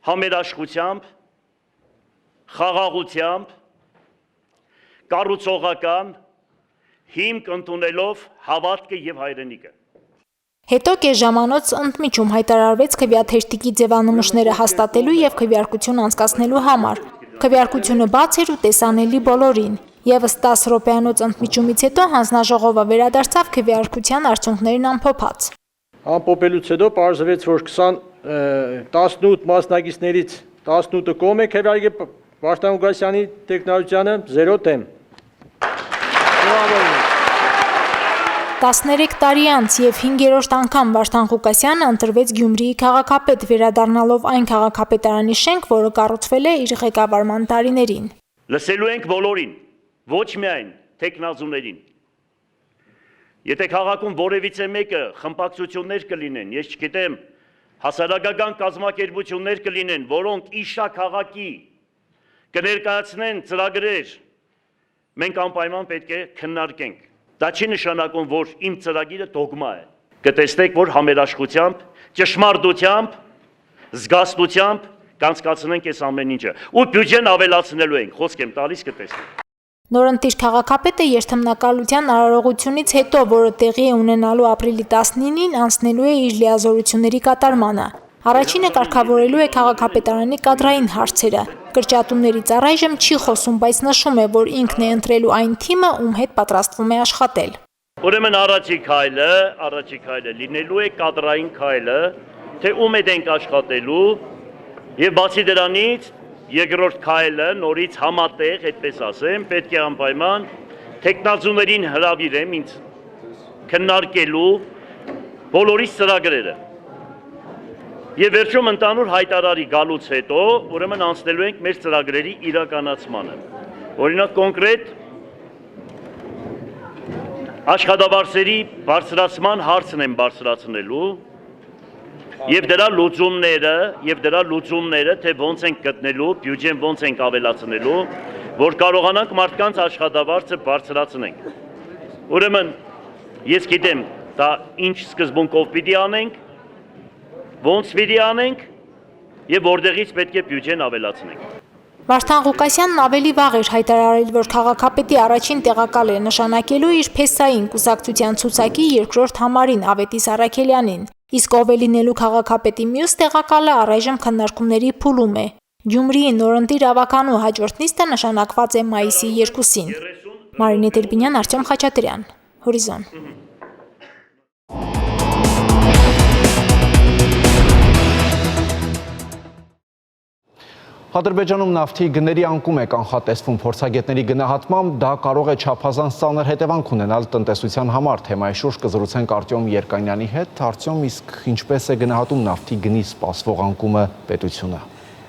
համերաշխությամբ, խաղաղությամբ, կառուցողական հիմք ընդունելով հավատքը եւ հայրենիքը։ Հետո կես ժամանոց ընդմիջում հայտարարվեց քվեաթերթիկի ձևանմուշները հաստատելու եւ քվեարկություն անցկացնելու համար։ Քվեարկությունը բաց էր ու տեսանելի բոլորին։ Եվս 10 րոպեանոց ընդմիջումից հետո հանձնաժողովը վերադարձավ քվեարկության արդյունքներին ամփոփած։ Ամփոփելուց հետո պարզվեց, որ 18 մասնակիցներից 18-ը կողմ է քվեարկել Վարդան Ղուկասյանի տեխնոլոգիանը 0 դեմ։ 13 տարի անց եւ 5-րդ անգամ Վարդան Ղուկասյանը ընտրվեց Գյումրիի քաղաքապետ, վերադառնալով այն քաղաքապետարանի շենք, որը կառուցվել է իր ղեկավարման տարիներին։ Լսելու ենք բոլորին, ոչ միայն տեխնազուներին։ Եթե քաղաքում որևիցե մեկը խմբակցություններ կլինեն, ես չգիտեմ, հասարակական կազմակերպություններ կլինեն, որոնք իշա քաղաքի կներկայացնեն ծրագրեր, մենք անպայման պետք է քննարկենք։ Դա չի նշանակում, որ իմ ծրագիրը դոգմա է։ Կտեսնեք, որ համերաշխությամբ, ճշմարտությամբ, զգաստությամբ կանցկացնենք այս ամեն ինչը։ Ու բյուջեն ավելացնելու ենք, խոսք եմ տալիս կտեսնենք։ Նորընտիր քաղաքապետը երթմնակալության արարողությունից հետո, որը տեղի է ունենալու ապրիլի 19-ին, անցնելու է իր լիազորությունների կատարմանը։ Առաջինը կարգավորելու է քաղաքապետարանի կադրային հարցերը։ Կրճատումներից առայժմ չի խոսում, բայց նշում է, որ ինքն է ընտրելու այն թիմը, ում հետ պատրաստվում է աշխատել։ Ուրեմն առաջի քայլը լինելու է կադրային քայլը, թե ում հետ ենք աշխատելու, եւ բացի դրանից երկրորդ քայլը նորից համատեղ, այդպես ասեմ, պետք է անպայման տեխնազուներին հրավիրեմ ինձ քննարկելու բոլորի ծրագրերը։ Եվ վերջում ընդհանուր հայտարարի գալուց հետո, ուրեմն անցնելու ենք մեր ծրագրերի իրականացմանը։ Օրինակ կոնկրետ աշխատավարձերի բարձրացման հարցն եմ բարձրացնելու եւ դրա լուծումները, թե ոնց ենք գտնելու, բյուջեն ոնց ենք ավելացնելու, որ կարողանանք մարդկանց աշխատավարձը բարձրացնենք։ Ուրեմն ես գիտեմ, դա ինչ սկզբունքով պիտի անենք, ոնց պիտի անենք եւ որտեղից պետք է բյուջեն ավելացնենք։ Վարդան Ղուկասյանն ավելի վաղ էր հայտարարել, որ քաղաքապետի առաջին տեղակալ է նշանակելու իր փեսային կուսակցության ցուցակի երկրորդ համարին Ավետիս Առաքելյանին, իսկ ով է լինելու քաղաքապետի մյուս տեղակալը առայժմ քննարկումների փուլում է։ Գյումրիի նորընտիր ավականու հաջորդ նիստը նշանակված է մայիսի 2-ին։ Մարինե Տերբինյան, Արտյոմ Խաչատրյան, Հորիզոն։ Ադրբեջանում նավթի գների անկում է կանխատեսվում փորձագետների գնահատմամբ, դա կարող է չափազանց ծանր հետևանք ունենալ տնտեսության համար։ Թեմայի շուրջ կզրուցենք Արտյոմ Երկանյանի հետ։ Արտյոմ, իսկ ինչպես է գնահատում նավթի գնի սպասվող անկումը պետությունը։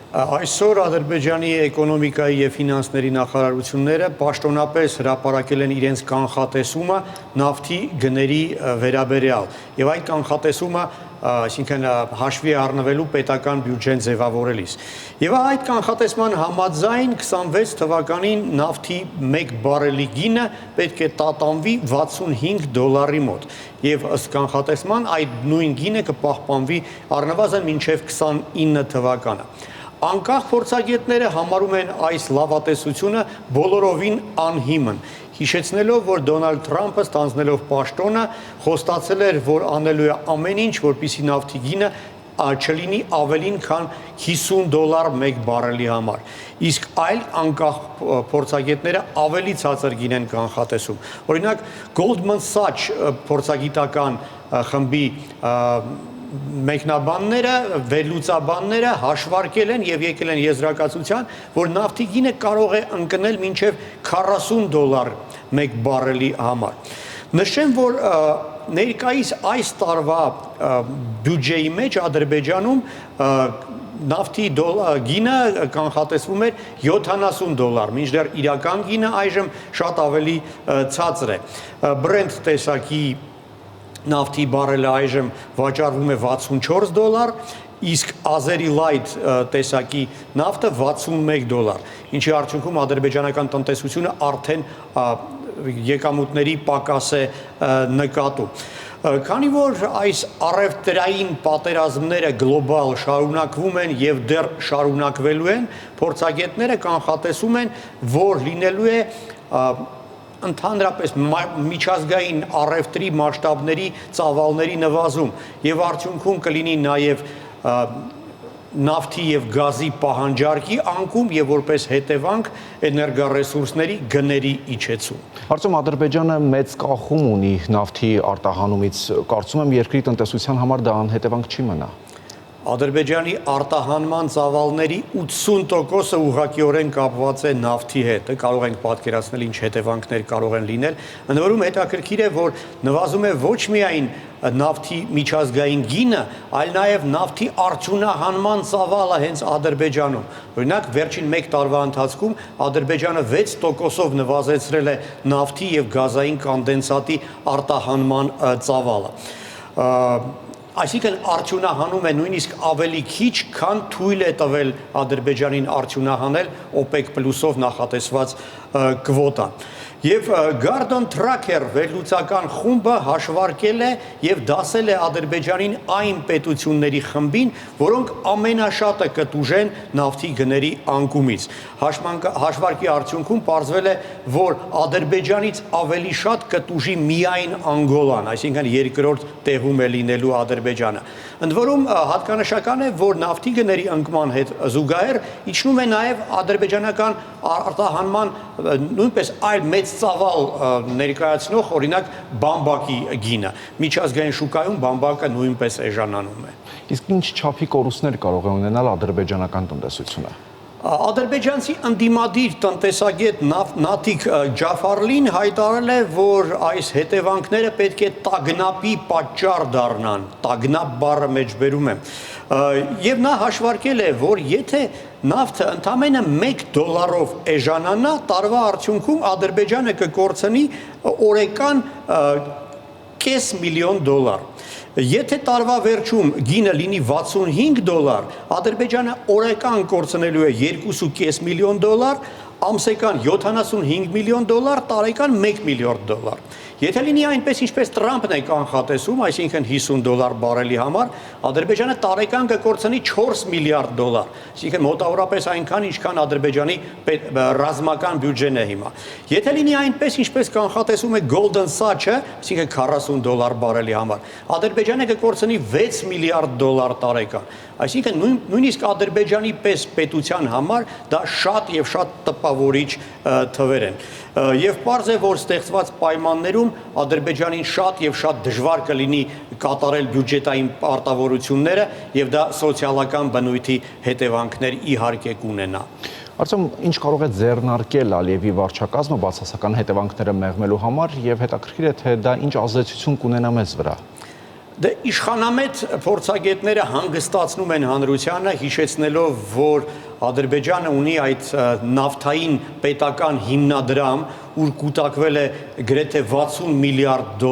Այսօր Ադրբեջանի էկոնոմիկայի եւ ֆինանսների նախարարությունները պաշտոնապես հրապարակել են իրենց կանխատեսումը նավթի գների վերաբերյալ եւ այդ կանխատեսումը այսինքն հաշվի առնվելու պետական բյուջեն ձևավորելիս։ Եվ այդ կանխատեսման համաձայն 26 թվականին նավթի 1 բարելի գինը պետք է տատանվի $65 մոտ։ Եվ ըստ կանխատեսման այդ նույն գինը կպահպանվի առնվազն մինչև 29 թվականը։ Անկախ փորձագետները համարում են այս լավատեսությունը բոլորովին անհիմն, հիշեցնելով, որ Դոնալդ Թրամփը ստանձնելով պաշտոնը խոստացել էր, որ անելու է ամեն ինչ, որպեսզի նավթի գինը չլինի ավելին, քան $50 1 բարելի համար։ Իսկ այլ անկախ փորձագետները ավելի ցածր գին են կանխատեսում։ Օրինակ Goldman Sachs փորձագիտական խմբի մեկնաբանները, վերլուծաբանները հաշվարկել են եւ եկել են եզրակացության, որ նավթի գինը կարող է ընկնել մինչեւ $40 1 բարելի համար։ Նշեմ, որ ներկայիս այս տարվա բյուջեի մեջ Ադրբեջանում նավթի գինը կանխատեսվում էր $70, մինչդեռ իրական գինը այժմ շատ ավելի ցածր է։ Brent տեսակի նավթի բարելը այժմ վաճառվում է $64, իսկ Azeri Light տեսակի նավթը $61, ինչի արդյունքում ադրբեջանական տնտեսությունը արդեն եկամուտների պակաս է նկատում։ Քանի որ այս առևտրային պատերազմները գլոբալ շարունակվում են եւ դեռ շարունակվելու են, փորձագետները կանխատեսում են, որ լինելու է ընդհանրապես միջազգային առևտրի մասշտաբների ծավալների նվազում եւ արդյունքում կլինի նաեւ նավթի եւ գազի պահանջարկի անկում եւ որպես հետևանք էներգառեսուրսների գների իջեցում։ Արտյոմ, Ադրբեջանը մեծ կախում ունի նավթի արտահանումից, կարծում եմ երկրի տնտեսության համար դա անհետևանք չի մնա։ Ադրբեջանի արտահանման ծավալների 80%-ը ուղղակիորեն կապված է նավթի հետ։ Կարող ենք պատկերացնել ինչ հետևանքներ կարող են լինել։ Ընդ որում հետաքրքիր է, որ նվազում է ոչ միայն նավթի միջազգային գինը, այլ նաև նավթի արդյունահանման ծավալը հենց Ադրբեջանում։ Օրինակ, վերջին 1 տարվա ընթացքում Ադրբեջանը 6%-ով նվազեցրել է նավթի եւ գազային կոնդենսատի արտահանման ծավալը։ Այսինքն արդյունահանում է նույնիսկ ավելի քիչ, քան թույլ է տվել Ադրբեջանին արդյունահանել OPEC+-ով նախատեսված կվոտան։ Եվ Gardon Tracker վերլուծական խումբը հաշվարկել է եւ դասել է Ադրբեջանին այն պետությունների խմբին, որոնք ամենաշատը կտուժեն նավթի գների անկումից։ Հաշվարկի արդյունքում պարզվել է, որ Ադրբեջանից ավելի շատ կտուժի միայն Անգոլան, այսինքն երկրորդ տեղում է լինելու Ադրբեջանը։ Ընդ որում հատկանշական է, որ նավթի գների անկման հետ զուգահեռ իջնում է նաև ադրբեջանական արտահանման նույնպես այլ մեծ ծավալ ներկայացնող օրինակ բամբակի գինը։ Միջազգային շուկայում բամբակը նույնպես էժանանում է։ Իսկ ինչ չափի կորուստներ կարող է ունենալ ադրբեջանական տնտեսությունը։ Ադրբեջանցի ընդդիմադիր տնտեսագետ Նաթիկ Ջաֆարլին հայտարարել է, որ այս հետևանքները պետք է տագնապի պատճառ դառնան, տագնապ բառը մեջբերում է, եւ նա հաշվարկել է, որ եթե նավթը ընդամենը $1 էժանանա, տարվա արդյունքում Ադրբեջանը կկորցնի օրական $500,000 Եթե տարվա վերջում գինը լինի $65, Ադրբեջանը օրական կորցնելու է $2.5 միլիոն, ամսական $75 միլիոն, տարեկան $1 միլիարդ։ Եթե լինի այնպես, ինչպես Տրամփն է կանխատեսում, այսինքն $50 բարելի համար, Ադրբեջանը տարեկան կկորցնի $4 միլիարդ, այսինքն մոտավորապես այնքան, ինչքան Ադրբեջանի ռազմական բյուջեն է հիմա։ Եթե լինի այնպես, ինչպես կանխատեսում է Golden Sachs-ը, այսինքն $40 բարելի համար, Ադրբեջանը կկորցնի $6 միլիարդ տարեկան։ Այսինքն նույնիսկ Ադրբեջանի պես պետության համար դա շատ եւ շատ տպավորիչ թվեր են։ Եվ պարզ է, որ ստեղծված պայմաններում Ադրբեջանին շատ եւ շատ դժվար կլինի կատարել բյուջետային պարտավորությունները եւ դա սոցիալական բնույթի հետևանքներ իհարկե կունենա։ Արդյոք ինչ կարող է ձեռնարկել Ալիևի վարչակազմը բացասական հետևանքները մեղմելու համար եւ հետաքրքիր է թե դա ինչ ազդեցություն կունենա մեզ վրա։ Դե իշխանամետ փորձագետները հանգստացնում են հանրությանը, հիշեցնելով, որ Ադրբեջանը ունի այդ նավթային պետական հիմնադրամ, ուր կուտակվել է գրեթե $60 միլիարդ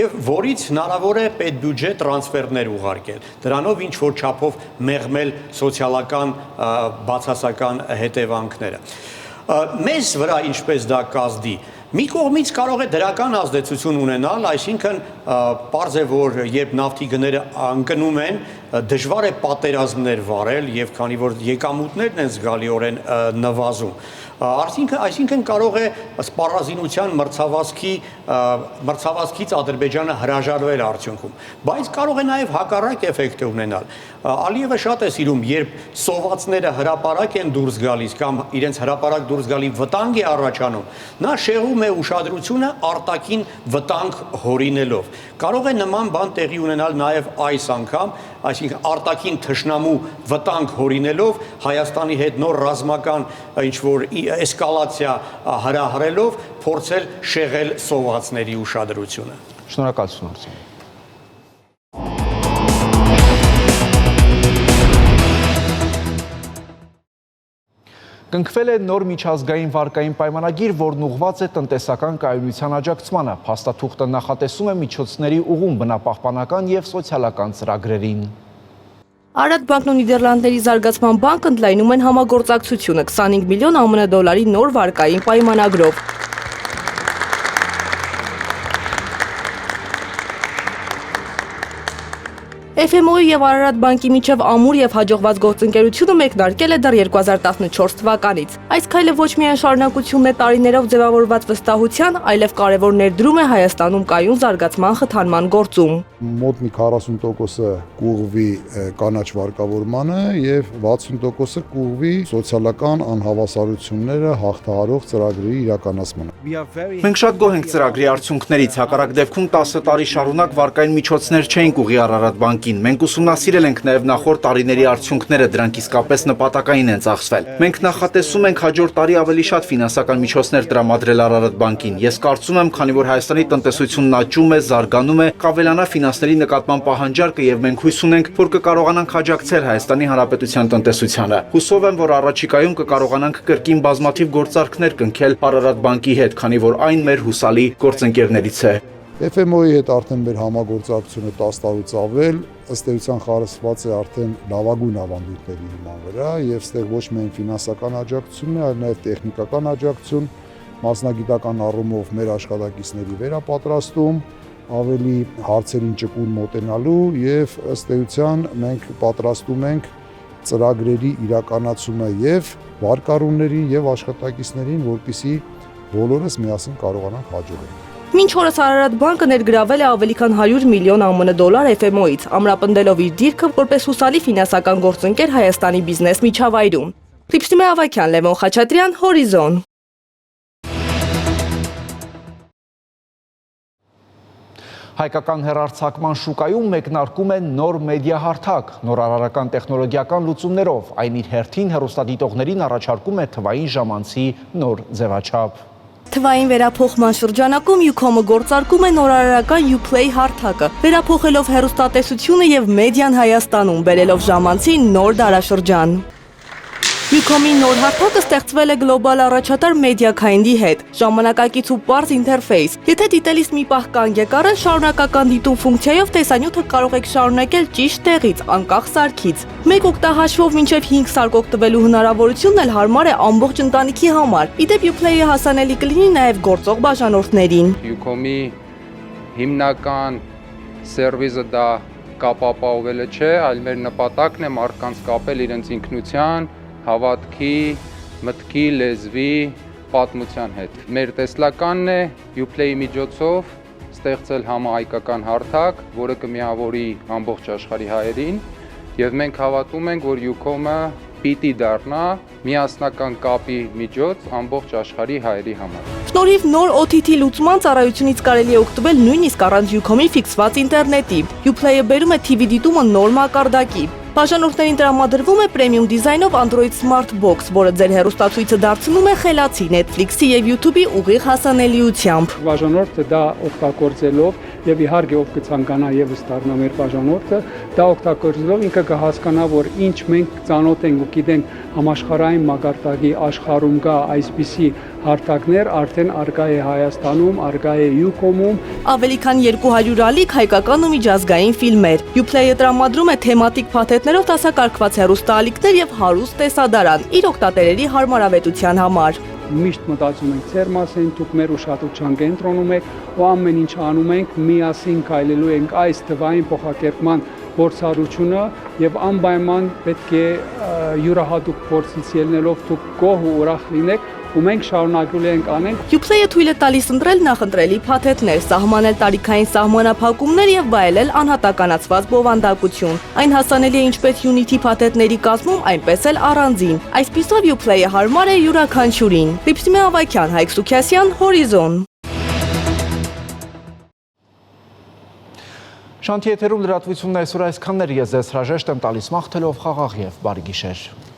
եւ որից հնարավոր է պետբյուջե տրանսֆերներ ուղարկել։ Դրանով ինչ որ չափով մեղմել սոցիալական բացասական հետևանքները։ Մեզ վրա ինչպես դա կազդի։ Մի կողմից կարող է դրական ազդեցություն ունենալ, այսինքն պարզ է, որ երբ նավթի գները անկնում են, դժվար է պատերազմներ վարել եւ քանի որ եկամուտներն են զգալիորեն նվազում։ Այսինքն կարող է սպառազինության մրցավազքից Ադրբեջանը հրաժարվել արդյունքում, բայց կարող է նաև հակառակ էֆեկտ ունենալ։ Ալիևը շատ է սիրում, երբ սովածները հրապարակ են դուրս գալիս կամ իրենց հրապարակ դուրս գալի վտանգ է առաջանում, նա շեղում է ուշադրությունը արտաքին վտանգ հորինելով։ Կարող է նման բան տեղի ունենալ նաև այս անգամ, այսինքն արտաքին թշնամու վտանգ հորինելով Հայաստանի հետ նոր ռազմական ինչ-որ էսկալացիա հրահրելով փորձել շեղել սովածների ուշադրությունը։ Շնորհակալություն Արսեն։ Կնքվել է նոր միջազգային վարկային պայմանագիր, որն ուղղված է տնտեսական կայունության աջակցմանը։ Փաստաթուղթը նախատեսում է միջոցների ուղղում բնապահպանական եւ սոցիալական ծրագրերին։ Արադ բանկն ու Նիդերլանդների զարգացման բանկը ընդլայնում են համագործակցությունը 25 միլիոն ԱՄՆ-դոլարի նոր վարկային պայմանագրով։ FMO-ի եւ Արարատ բանկի միջև ամուր եւ հաջողված գործընկերությունը մեկնարկել է դեռ 2014 թվականից։ Այս քայլը ոչ միայն շարունակությունն է տարիներով ձևավորված վստահության, այլև կարևոր ներդրում է Հայաստանում կայուն զարգացման խթանման գործում։ Մոտ մի 40%-ը կուղղվի կանաչ վարկավորմանը եւ 60%-ը կուղղվի սոցիալական անհավասարությունները հաղթահարող ծրագրերի իրականացմանը։ Մենք շատ գոհ ենք ծրագրի արդյունքներից, հակառակ դեպքում 10 տարի շարունակ վարկային միջոցներ չէինք ուղղի Արարատ բանկին։ Մենք ուսումնասիրել ենք նաև նախորդ տարիների արդյունքները, դրանք իսկապես նպատակային են ծախսվել։ Մենք նախատեսում ենք հաջորդ տարի ավելի շատ ֆինանսական միջոցներ տրամադրել Արարատ բանկին։ Ես կարծում եմ, քանի որ Հայաստանի տնտեսությունն աճում է, զարգանում է, կավելանա ֆինանսների նկատմամբ պահանջարկը եւ մենք հույս ունենք, որ կկարողանանք աջակցել Հայաստանի Հանրապետության տնտեսությանը։ Հուսով եմ, որ առաջիկայում կկարողանանք կրկին բազմաթիվ գործարքներ կնքել Արարատ բանկի հետ, քանի որ այն մեր հուսալի գործընկերներից է։ FMO-ի հետ արդեն մեր համագործակցությունը 10 տարուց ավել, ըստ էության խարսված է արդեն լավագույն ավանդույթների հիման վրա եւ այստեղ ոչ միայն ֆինանսական աջակցություն է, այլ նաեւ տեխնիկական աջակցություն, մասնագիտական առումով մեր աշխատակիցների վերապատրաստում, ավելի հարցերին ճկուն մոտենալու եւ ըստ էության մենք պատրաստում ենք ծրագրերի իրականացումը եւ վարկառունների եւ աշխատակիցներին, որպիսի բոլորս միասին կարողանանք հաջողել։ Մինչ օրս Արարատ բանկը ներգրավել է ավելի քան 100 միլիոն ԱՄՆ դոլար FMO-ից, ամրապնդելով իր դիրքը որպես հուսալի ֆինանսական գործընկեր Հայաստանի բիզնես միջավայրում։ Լիպստիմե Ավակյան, Լևոն Խաչատրյան, Հորիզոն։ Հայկական հեռարձակման շուկայում մեկնարկում է նոր մեդիա հարթակ, նորարարական տեխնոլոգիական լուծումներով, այն իր հերթին հեռուստադիտողներին առաջարկում է թվային ժամանցի նոր ձևաչափ։ Թվային վերափոխման շրջանակում Ucom-ը գործարկում է նորարարական Uplay հարթակը, վերափոխելով հեռուստատեսությունը եւ մեդիան Հայաստանում, բերելով ժամանցի նոր դարաշրջան։ Ucom-ի նոր հարթակը ստեղծվել է գլոբալ առաջատար MediaKind-ի հետ, ժամանակակից ու պարզ ինտերֆեյս։ Եթե դիտելիս մի պահ կանգ եք առել, շարունակական դիտում ֆունկցիայով տեսանյութը կարող եք շարունակել ճիշտ տեղից, անկախ սարքից։ Մեկ օգտահաշվով մինչև 5 սարք օգտվելու հնարավորությունն էլ հարմար է ամբողջ ընտանիքի համար։ Իդեպ Uplay-ը հասանելի կլինի նաև գործող բաժանորդներին։ Ucom-ի հիմնական սերվիսը դա կապապահովելը չէ, այլ մեր նպատակն է մարդկանց կապել իրենց ինքնության, հավատքի, մտքի, լեզվի, պատմության հետ։ Մեր տեսլականն է Uplay-ի միջոցով ստեղծել համահայկական հարթակ, որը կմիավորի ամբողջ աշխարհի հայերին, եւ մենք հավատում ենք, որ Ucom-ը պիտի դառնա միասնական կապի միջոց ամբողջ աշխարհի հայերի համար։ Շնորհիվ նոր OTT լուծման ծառայությունից կարելի է օգտվել նույնիսկ առանց Ucom-ի ֆիքսված ինտերնետի։ Uplay-ը բերում է TV դիտումը նոր մակարդակի։ Բաժանորդներին տրամադրվում է պրեմիում դիզայնով Android Smart Box, որը ձեր հեռուստացույցը դարձնում է խելացի Netflix-ի եւ YouTube-ի ուղիղ հասանելիությամբ։ Բաժանորդը դա օգտագործելով եւ իհարկե ով կցանկանա եւս դառնա մեր բաժանորդը, դա օգտագործելով ինքը կհասկանա, որ ինչ մենք ծանոթ ենք ու գիտենք համաշխարհային մակարդակի աշխարհում կա այսպիսի հարթակներ արդեն արկա է Հայաստանում, արկա է Ucom-ում։ Ավելի քան 200 ալիք հայկական ու միջազգային ֆիլմեր։ Uplay-ը տրամադրում է թեմատիկ փաթեթներով դասակարգված հեռուստաալիքներ եւ հարուստ տեսադարան իր օգտատերերի հարմարավետության համար։ Միշտ մտածում ենք ձեր մասին, դուք մեր ուշադրության կենտրոնում եք ու ամեն ինչ անում ենք միասին քայլելու ենք այս թվային փոխակերպման փորձառությունը եւ անպայման պետք է յուրահատուկ փորձից ելնելով դուք գոհ ու ուրախ լինեք ու մենք շարունակելու ենք անենք։ Uplay-ը թույլ է տալիս ընտրել նախընտրելի փաթեթներ, սահմանել տարիքային սահմանափակումներ եւ վայելել անհատականացված բովանդակություն։ Այն հասանելի է ինչպես Unity փաթեթների կազմում, այնպես էլ առանձին։ Այսպիսով Uplay-ը հարմար է յուրաքանչյուրին։ Լիպստիմե Ավակյան, Հայկ Սուքիասյան, Հորիզոն։ Շանթի եթերում լրատվությունն այսօր այսքաններ, ես ձեզ հրաժեշտ եմ տալիս մաղթելով խաղաղ եւ բարի գիշեր։